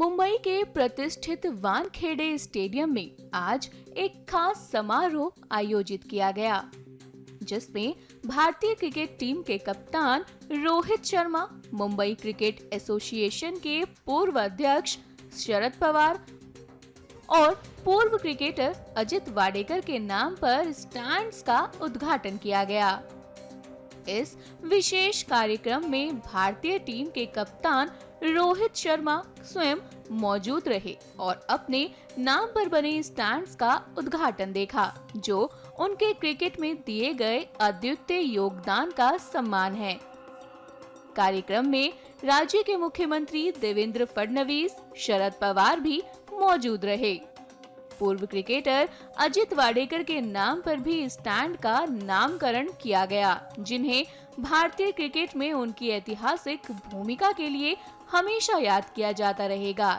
मुंबई के प्रतिष्ठित वानखेड़े स्टेडियम में आज एक खास समारोह आयोजित किया गया, जिसमें भारतीय क्रिकेट टीम के कप्तान रोहित शर्मा, मुंबई क्रिकेट एसोसिएशन के पूर्व अध्यक्ष शरद पवार और पूर्व क्रिकेटर अजित वाडेकर के नाम पर स्टैंड्स का उद्घाटन किया गया। इस विशेष कार्यक्रम में भारतीय टीम के कप्तान रोहित शर्मा स्वयं मौजूद रहे और अपने नाम पर बने स्टैंड्स का उद्घाटन देखा, जो उनके क्रिकेट में दिए गए अद्वितीय योगदान का सम्मान है। कार्यक्रम में राज्य के मुख्यमंत्री देवेंद्र फडणवीस, शरद पवार भी मौजूद रहे। पूर्व क्रिकेटर अजित वाडेकर के नाम पर भी स्टैंड का नामकरण किया गया, जिन्हें भारतीय क्रिकेट में उनकी ऐतिहासिक भूमिका के लिए हमेशा याद किया जाता रहेगा।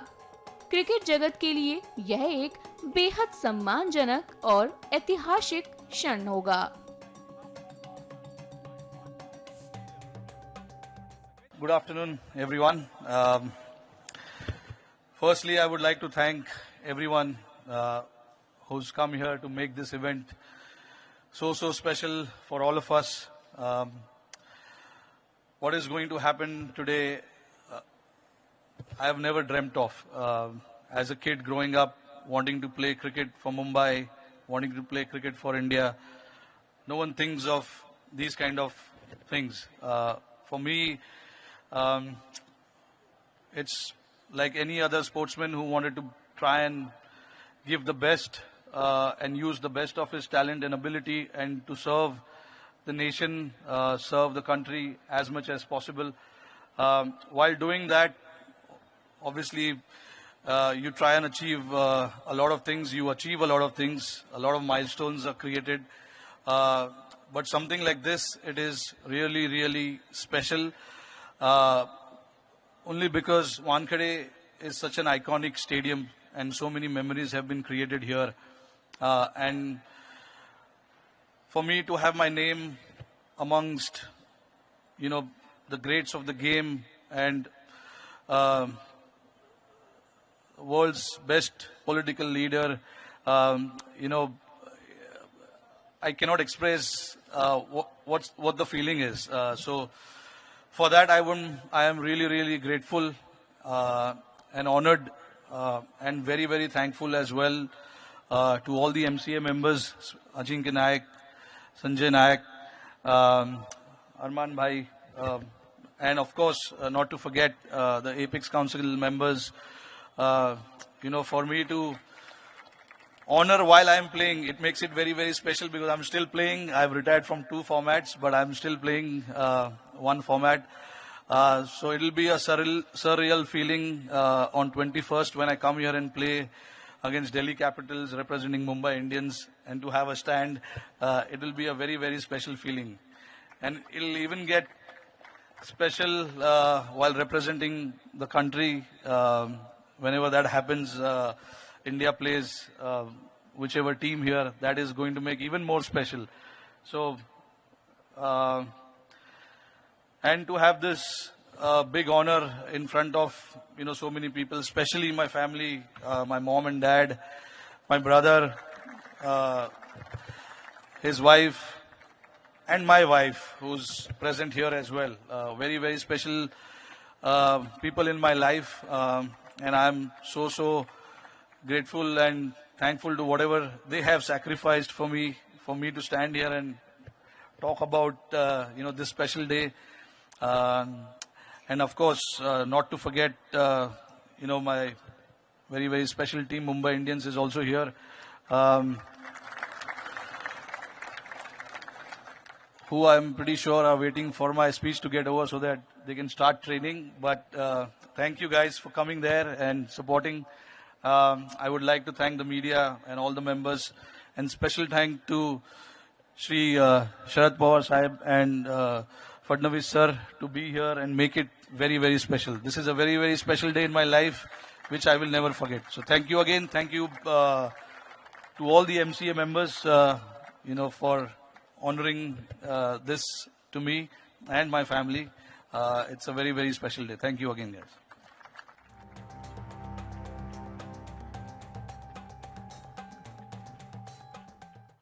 क्रिकेट जगत के लिए यह एक बेहद सम्मानजनक और ऐतिहासिक क्षण होगा। Good afternoon, everyone. Firstly, I would like to thank everyone who's come here to make this event so special for all of us. What is going to happen today, I have never dreamt of. As a kid growing up, wanting to play cricket for Mumbai, wanting to play cricket for India, no one thinks of these kind of things. For me, it's like any other sportsman who wanted to try and give the best and use the best of his talent and ability and to serve the nation, serve the country as much as possible. While doing that, obviously, you try and achieve a lot of things. You achieve a lot of things. A lot of milestones are created. But something like this, it is really special. Only because Wankhede is such an iconic stadium and so many memories have been created here. And for me to have my name amongst, the greats of the game and world's best political leader, I cannot express what the feeling is. So for that, I am really grateful and honored and very thankful as well to all the MCA members, Ajinkya Nayak, Sanjay Nayak, Arman Bhai, and of course, not to forget the Apex Council members. For me to honor while I am playing, it makes it very special because I'm still playing. I've retired from 2 formats, but I'm still playing one format. So it'll be a surreal feeling on 21st when I come here and play against Delhi Capitals representing Mumbai Indians, and to have a stand, it will be a very special feeling. And it'll even get special while representing the country. Whenever that happens, India plays whichever team here, that is going to make even more special. So, and to have this big honor in front of, so many people, especially my family, my mom and dad, my brother, his wife, and my wife, who's present here as well. Very special people in my life, and I'm so grateful and thankful to whatever they have sacrificed for me to stand here and talk about this special day. And of course, not to forget, my very special team, Mumbai Indians, is also here. Who I'm pretty sure are waiting for my speech to get over so that they can start training. But thank you guys for coming there and supporting. I would like to thank the media and all the members, and special thank to Shri Sharad Pawar Sahib and Fadnavis sir to be here and make it very special. This is a very special day in my life, which I will never forget. So thank you again. Thank you to all the MCA members, for honoring this to me and my family. It's a very special day. Thank you again, guys.